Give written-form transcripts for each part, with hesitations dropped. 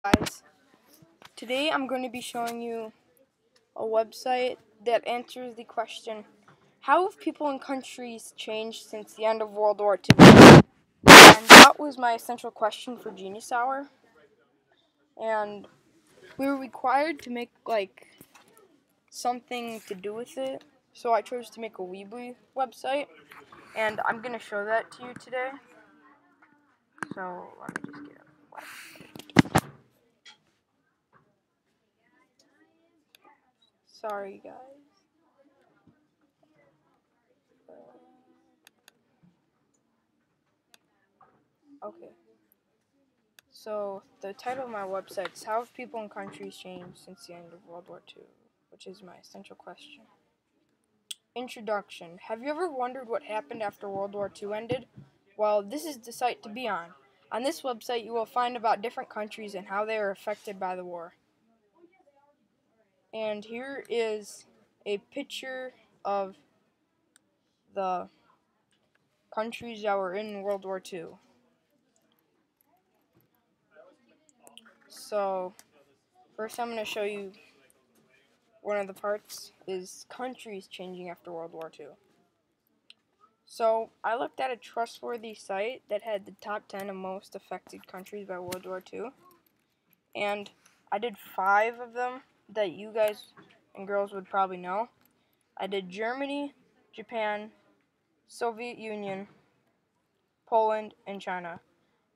Guys, today I'm going to be showing you a website that answers the question, how have people and countries changed since the end of World War II? And that was my essential question for Genius Hour. And we were required to make something to do with it. So I chose to make a Weebly website. And I'm going to show that to you today. So let me just get it. Sorry guys. Okay. So, the title of my website is How Have People and Countries Changed Since the End of World War II? Which is my essential question. Introduction. Have you ever wondered what happened after World War II ended? Well, this is the site to be on. On this website, you will find about different countries and how they are affected by the war. And here is a picture of the countries that were in World War II. So, first I'm going to show you one of the parts is countries changing after World War II. So I looked at a trustworthy site that had the top 10 of most affected countries by World War II, and I did 5 of them that you guys and girls would probably know. I did Germany, Japan, Soviet Union, Poland, and China.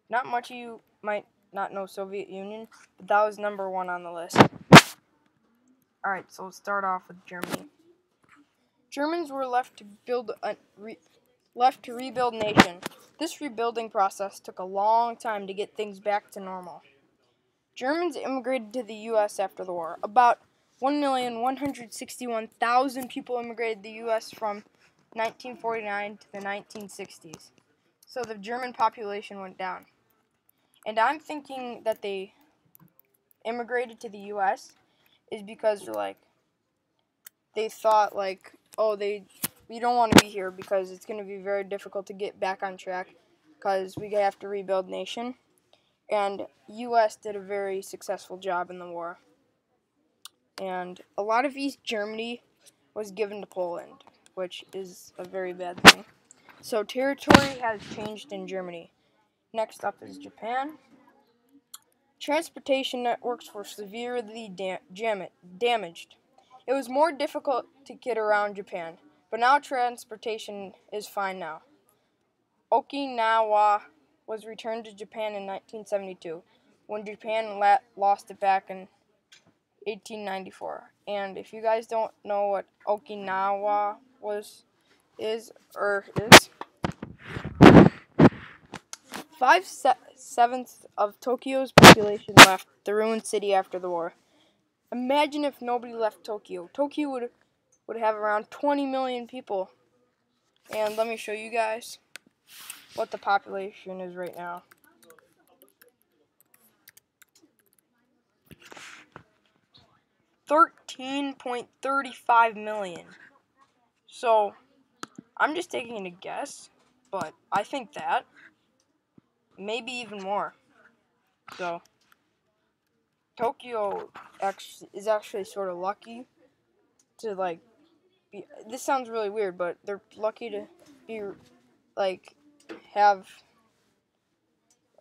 Not much of you might not know Soviet Union, but that was number 1 on the list. Alright, so let's start off with Germany. Germans were left to rebuild nation. This rebuilding process took a long time to get things back to normal. Germans immigrated to the U.S. after the war. About 1,161,000 people immigrated to the U.S. from 1949 to the 1960s. So the German population went down. And I'm thinking that they immigrated to the U.S. is because they thought we don't want to be here because it's going to be very difficult to get back on track because we have to rebuild nation. And U.S. did a very successful job in the war. And a lot of East Germany was given to Poland, which is a very bad thing. So territory has changed in Germany. Next up is Japan. Transportation networks were severely damaged. It was more difficult to get around Japan, but now transportation is fine now. Okinawa was returned to Japan in 1972, when Japan lost it back in 1894. And if you guys don't know what Okinawa is, 5/7 of Tokyo's population left the ruined city after the war. Imagine if nobody left Tokyo. Tokyo would have around 20 million people. And let me show you guys what the population is right now. 13.35 million. So, I'm just taking a guess, but I think that. Maybe even more. So, Tokyo is actually sort of lucky to, be. This sounds really weird, but they're lucky to be, have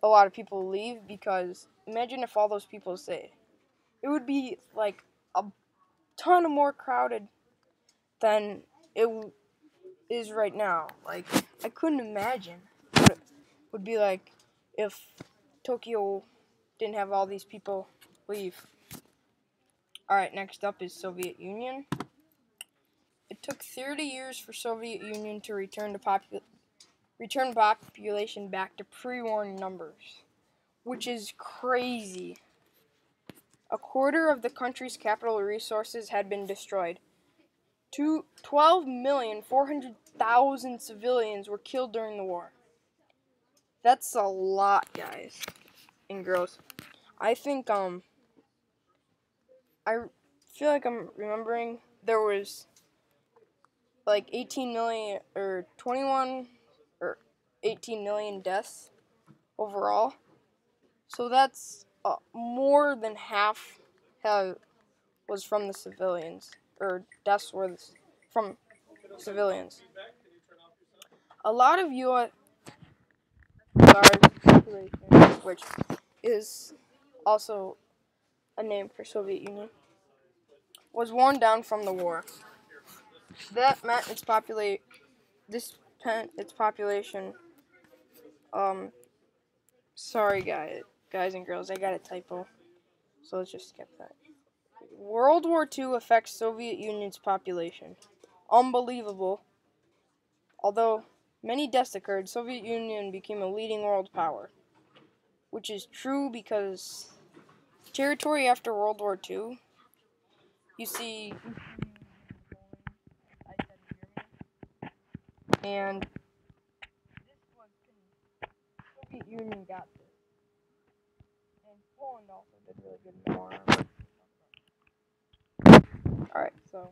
a lot of people leave because imagine if all those people stayed. It would be, a ton of more crowded than it is right now. I couldn't imagine what it would be like if Tokyo didn't have all these people leave. Alright, next up is Soviet Union. It took 30 years for Soviet Union to return population back to pre-war numbers, which is crazy. A quarter of the country's capital resources had been destroyed. 12,400,000 civilians were killed during the war. That's a lot, guys and girls. I think, I feel like I'm remembering there was 18 million or 21 or 18 million deaths overall. So that's more than half was from the civilians, or deaths were from civilians. A lot of USSR's population, which is also a name for Soviet Union, was worn down from the war. That meant its population. Sorry guys and girls, I got a typo, so let's just skip that. World War II affects Soviet Union's population. Unbelievable. Although many deaths occurred, Soviet Union became a leading world power, which is true because territory after World War II, you see, and Soviet Union got this, and Poland also did really good in the war. Alright, so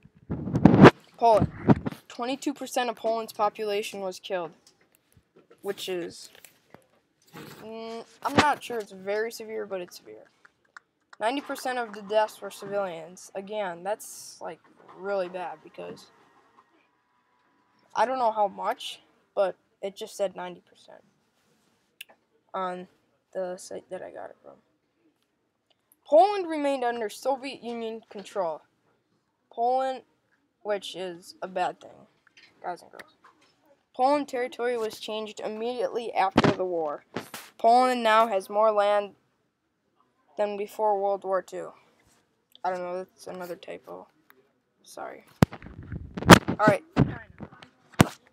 Poland. 22% of Poland's population was killed, which is, I'm not sure it's very severe, but it's severe. 90% of the deaths were civilians. Again, that's like really bad because I don't know how much, but it just said 90% on the site that I got it from. Poland remained under Soviet Union control. Poland, which is a bad thing, guys and girls. Poland territory was changed immediately after the war. Poland now has more land than before World War II. I don't know, that's another typo. Sorry. Alright.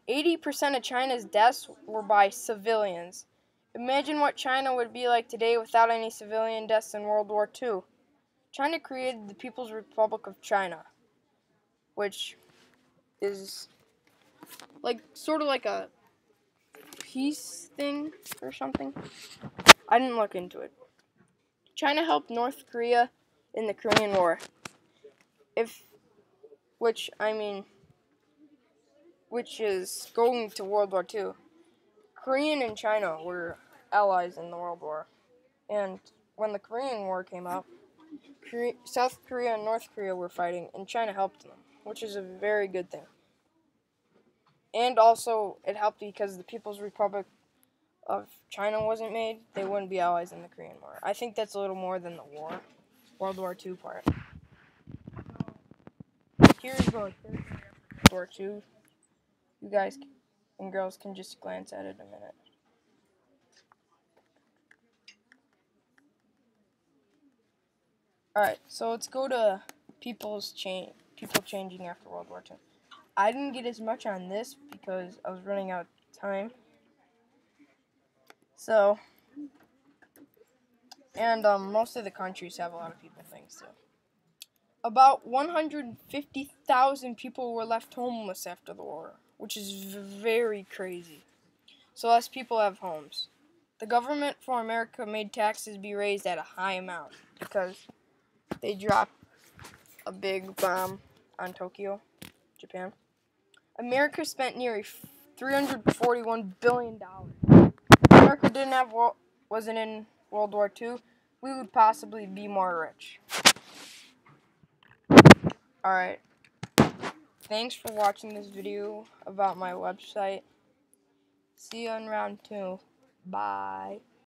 80% of China's deaths were by civilians. Imagine what China would be like today without any civilian deaths in World War II. China created the People's Republic of China, which is like sort of like a peace thing or something. I didn't look into it. China helped North Korea in the Korean War. Which is going to World War II. Korean and China were allies in the World War. And when the Korean War came out, South Korea and North Korea were fighting, and China helped them, which is a very good thing. And also, it helped because the People's Republic of China wasn't made, they wouldn't be allies in the Korean War. I think that's a little more than the war, World War II part. Here's the World War II. You guys and girls can just glance at it a minute. Alright, so let's go to people changing after World War II. I didn't get as much on this because I was running out of time. So, and most of the countries have a lot of people things too. About 150,000 people were left homeless after the war, which is very crazy. So less people have homes. The government for America made taxes be raised at a high amount because they dropped a big bomb on Tokyo, Japan. America spent nearly $341 billion. If America wasn't in World War II, we would possibly be more rich. Alright. Thanks for watching this video about my website. See you in round 2. Bye.